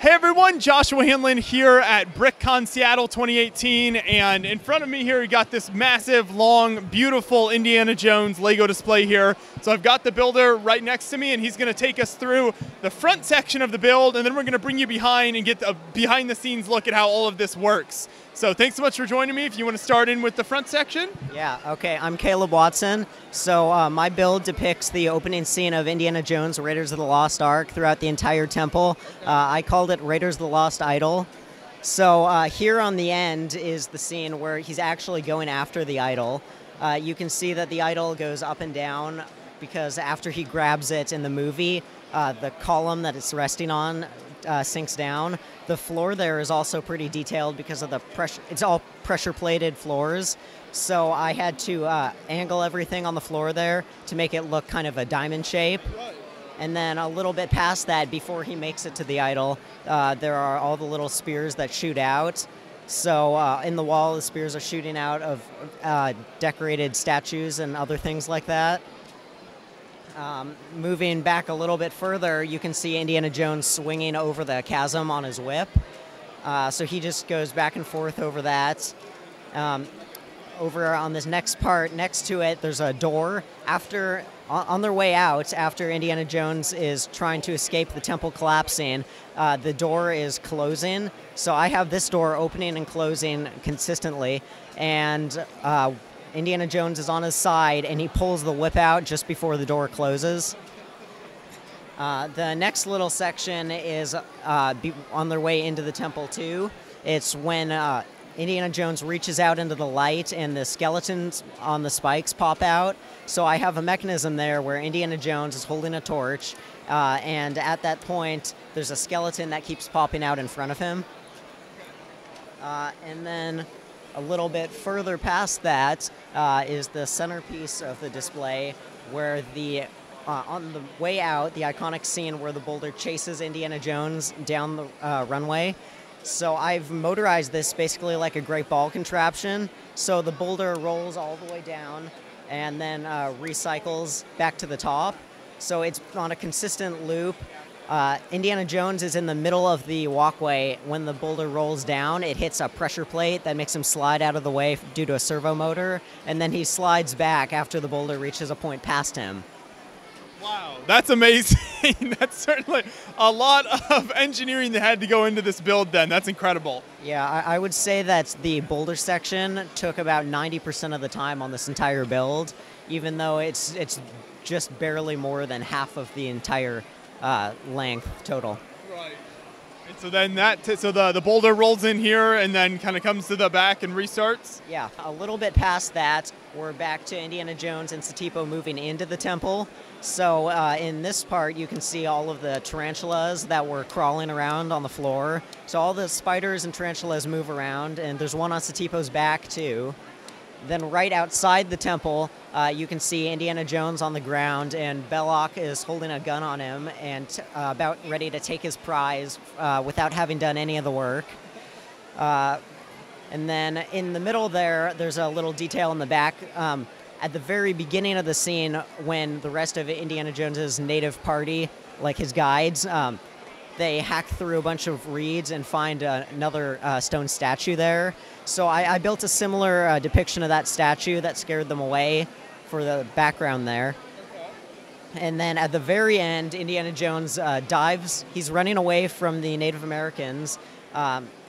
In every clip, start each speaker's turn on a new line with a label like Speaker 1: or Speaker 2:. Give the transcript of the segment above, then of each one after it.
Speaker 1: Hey everyone, Joshua Hanlon here at BrickCon Seattle 2018, and in front of me here we got this massive, long, beautiful Indiana Jones Lego display here. So I've got the builder right next to me, and he's going to take us through the front section of the build, and then we're going to bring you behind and get a behind-the-scenes look at how all of this works. So thanks so much for joining me. If you want to start in with the front section.
Speaker 2: Yeah, okay, I'm Caleb Watson. So my build depicts the opening scene of Indiana Jones, Raiders of the Lost Ark throughout the entire temple. I called it Raiders of the Lost Idol. So here on the end is the scene where he's actually going after the idol. You can see that the idol goes up and down because after he grabs it in the movie, the column that it's resting on sinks down. The floor there is also pretty detailed because of the pressure. It's all pressure plated floors. So I had to angle everything on the floor there to make it look kind of a diamond shape. And then a little bit past that, before he makes it to the idol, there are all the little spears that shoot out. So in the wall, the spears are shooting out of decorated statues and other things like that. Moving back a little bit further, you can see Indiana Jones swinging over the chasm on his whip. So he just goes back and forth over that. Over on this next part, next to it, there's a door. On their way out, after Indiana Jones is trying to escape the temple collapsing, the door is closing. So I have this door opening and closing consistently, and Indiana Jones is on his side, and he pulls the whip out just before the door closes. The next little section is on their way into the temple too. It's when Indiana Jones reaches out into the light and the skeletons on the spikes pop out. So I have a mechanism there where Indiana Jones is holding a torch, and at that point there's a skeleton that keeps popping out in front of him. And then a little bit further past that is the centerpiece of the display, where on the way out, the iconic scene where the Boulder chases Indiana Jones down the runway. So I've motorized this basically like a great ball contraption. So the boulder rolls all the way down and then recycles back to the top. So it's on a consistent loop. Indiana Jones is in the middle of the walkway. When the boulder rolls down, it hits a pressure plate that makes him slide out of the way due to a servo motor, and then he slides back after the boulder reaches a point past him.
Speaker 1: Wow, that's amazing. That's certainly a lot of engineering that had to go into this build then. That's incredible.
Speaker 2: Yeah, I would say that the boulder section took about 90% of the time on this entire build, even though it's just barely more than half of the entire length total.
Speaker 1: Right. And so then the boulder rolls in here and then kind of comes to the back and restarts?
Speaker 2: Yeah, a little bit past that, we're back to Indiana Jones and Satipo moving into the temple. So in this part, you can see all of the tarantulas that were crawling around on the floor. So all the spiders and tarantulas move around, and there's one on Satipo's back too. Then right outside the temple, you can see Indiana Jones on the ground, and Belloc is holding a gun on him and about ready to take his prize without having done any of the work. And then in the middle there's a little detail in the back. At the very beginning of the scene, when the rest of Indiana Jones's native party, like his guides, they hack through a bunch of reeds and find another stone statue there. So I built a similar depiction of that statue that scared them away for the background there. Okay. And then at the very end, Indiana Jones dives. He's running away from the Native Americans,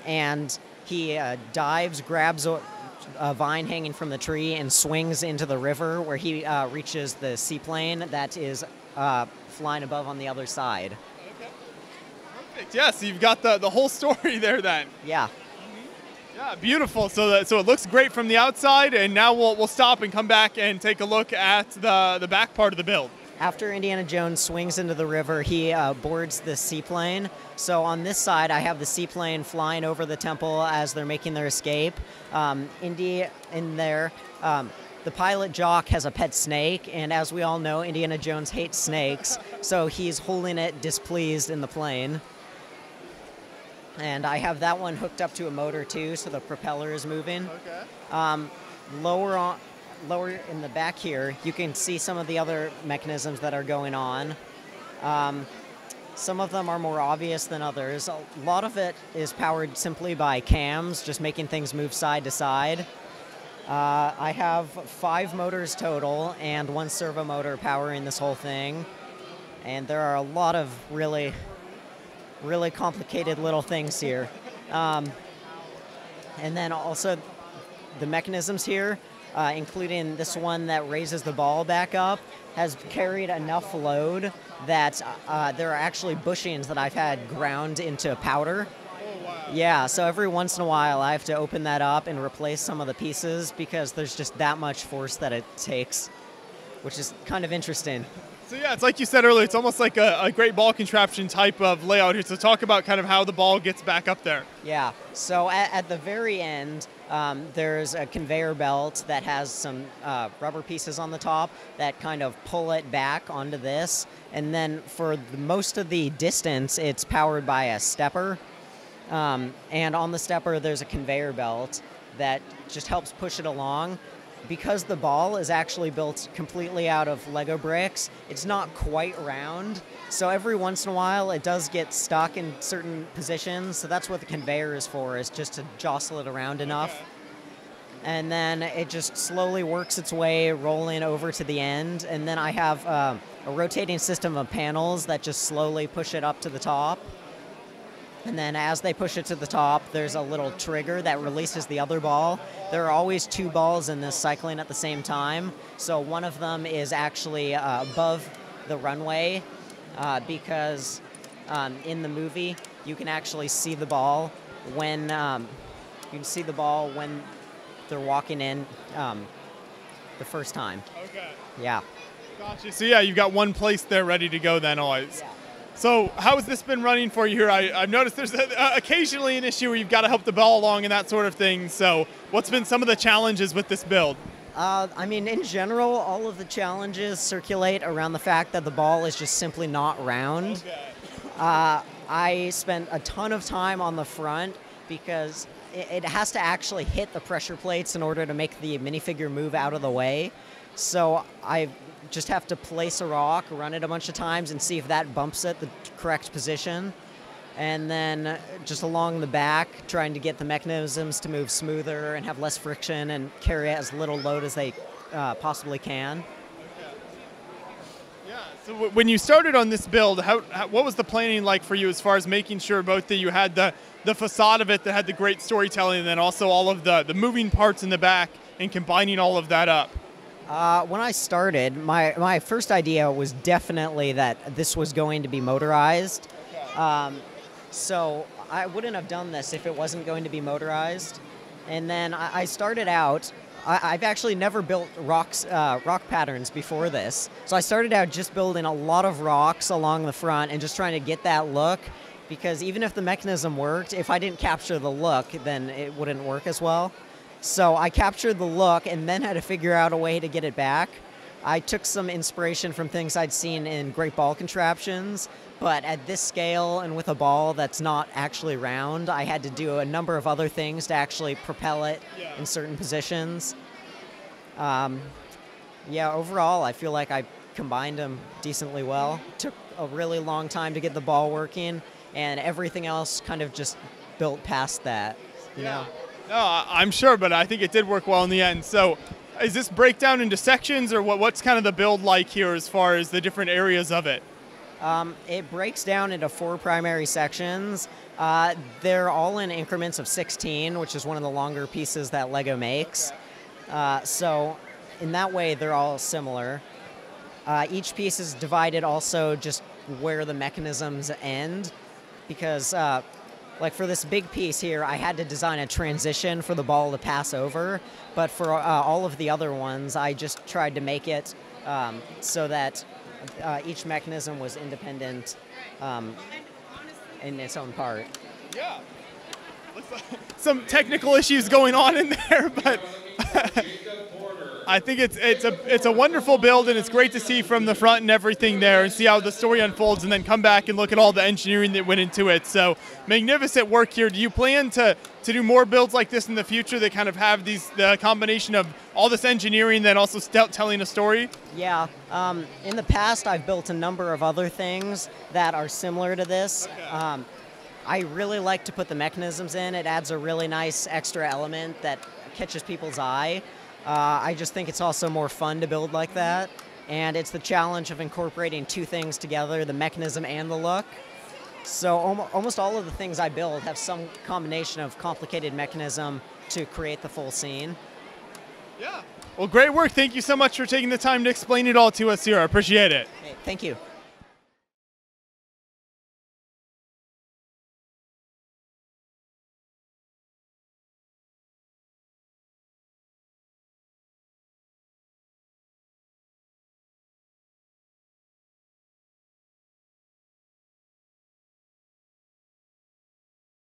Speaker 2: and he dives, grabs a vine hanging from the tree, and swings into the river, where he reaches the seaplane that is flying above on the other side.
Speaker 1: Okay. Perfect. Yeah, so you've got the whole story there then.
Speaker 2: Yeah.
Speaker 1: Yeah, beautiful. So it looks great from the outside, and now we'll stop and come back and take a look at the back part of the build.
Speaker 2: After Indiana Jones swings into the river, he boards the seaplane. So on this side, I have the seaplane flying over the temple as they're making their escape. Indy in there, the pilot Jock has a pet snake, and as we all know, Indiana Jones hates snakes, so he's holding it displeased in the plane. And I have that one hooked up to a motor too, so the propeller is moving. Okay. Lower in the back here, you can see some of the other mechanisms that are going on. Some of them are more obvious than others. A lot of it is powered simply by cams, just making things move side to side. I have 5 motors total and 1 servo motor powering this whole thing. And there are a lot of really complicated little things here. And then also the mechanisms here, including this one that raises the ball back up, has carried enough load that there are actually bushings that I've had ground into powder.
Speaker 1: Oh, wow.
Speaker 2: Yeah, so every once in a while I have to open that up and replace some of the pieces because there's just that much force that it takes, which is kind of interesting.
Speaker 1: So yeah, it's like you said earlier, it's almost like a great ball contraption type of layout here. So talk about kind of how the ball gets back up there.
Speaker 2: Yeah, so at the very end, there's a conveyor belt that has some rubber pieces on the top that kind of pull it back onto this. And then for most of the distance, it's powered by a stepper. And on the stepper, there's a conveyor belt that just helps push it along. Because the ball is actually built completely out of Lego bricks, it's not quite round. So every once in a while, it does get stuck in certain positions. So that's what the conveyor is for, is just to jostle it around enough.
Speaker 1: Okay.
Speaker 2: And then it just slowly works its way, rolling over to the end. And then I have a rotating system of panels that just slowly push it up to the top. And then as they push it to the top, there's a little trigger that releases the other ball. There are always 2 balls in this cycling at the same time. So one of them is actually above the runway because in the movie, you can actually see the ball when they're walking in the first time.
Speaker 1: Okay.
Speaker 2: Yeah.
Speaker 1: Gotcha. So yeah, you've got one place there ready to go then always.
Speaker 2: Yeah.
Speaker 1: So how has this been running for you here? I've noticed there's occasionally an issue where you've got to help the ball along and that sort of thing. So what's been some of the challenges with this build?
Speaker 2: I mean, in general, all of the challenges circulate around the fact that the ball is just simply not round.
Speaker 1: Okay.
Speaker 2: I spent a ton of time on the front because it has to actually hit the pressure plates in order to make the minifigure move out of the way. So I just have to place a rock, run it a bunch of times, and see if that bumps it the correct position. And then just along the back, trying to get the mechanisms to move smoother and have less friction and carry as little load as they possibly can.
Speaker 1: Okay. Yeah. So when you started on this build, what was the planning like for you as far as making sure both that you had the facade of it that had the great storytelling and then also all of the moving parts in the back and combining all of that up?
Speaker 2: When I started, my first idea was definitely that this was going to be motorized.
Speaker 1: Okay.
Speaker 2: So I wouldn't have done this if it wasn't going to be motorized. And then I started out, I've actually never built rock patterns before this. So I started out just building a lot of rocks along the front and just trying to get that look. Because even if the mechanism worked, if I didn't capture the look, then it wouldn't work as well. So I captured the look and then had to figure out a way to get it back. I took some inspiration from things I'd seen in great ball contraptions, but at this scale and with a ball that's not actually round, I had to do a number of other things to actually propel it in certain positions. Yeah, overall, I feel like I combined them decently well. It took a really long time to get the ball working, and everything else kind of just built past that, you know?
Speaker 1: No, I'm sure, but I think it did work well in the end. So is this breakdown into sections, or what's kind of the build like here as far as the different areas of it?
Speaker 2: It breaks down into 4 primary sections. They're all in increments of 16, which is one of the longer pieces that Lego makes. So in that way, they're all similar. Each piece is divided also just where the mechanisms end, because like for this big piece here, I had to design a transition for the ball to pass over, but for all of the other ones, I just tried to make it so that each mechanism was independent in its own part.
Speaker 1: Yeah. Looks like some technical issues going on in there, but I think it's a wonderful build, and it's great to see from the front and everything there, and see how the story unfolds, and then come back and look at all the engineering that went into it. So magnificent work here. Do you plan to do more builds like this in the future that kind of have the combination of all this engineering then also telling a story?
Speaker 2: Yeah. In the past, I've built a number of other things that are similar to this. Okay. I really like to put the mechanisms in. It adds a really nice extra element that catches people's eye. I just think it's also more fun to build like that. And it's the challenge of incorporating two things together, the mechanism and the look. So almost all of the things I build have some combination of complicated mechanism to create the full scene.
Speaker 1: Yeah. Well, great work. Thank you so much for taking the time to explain it all to us here. I appreciate it.
Speaker 2: Hey, thank you.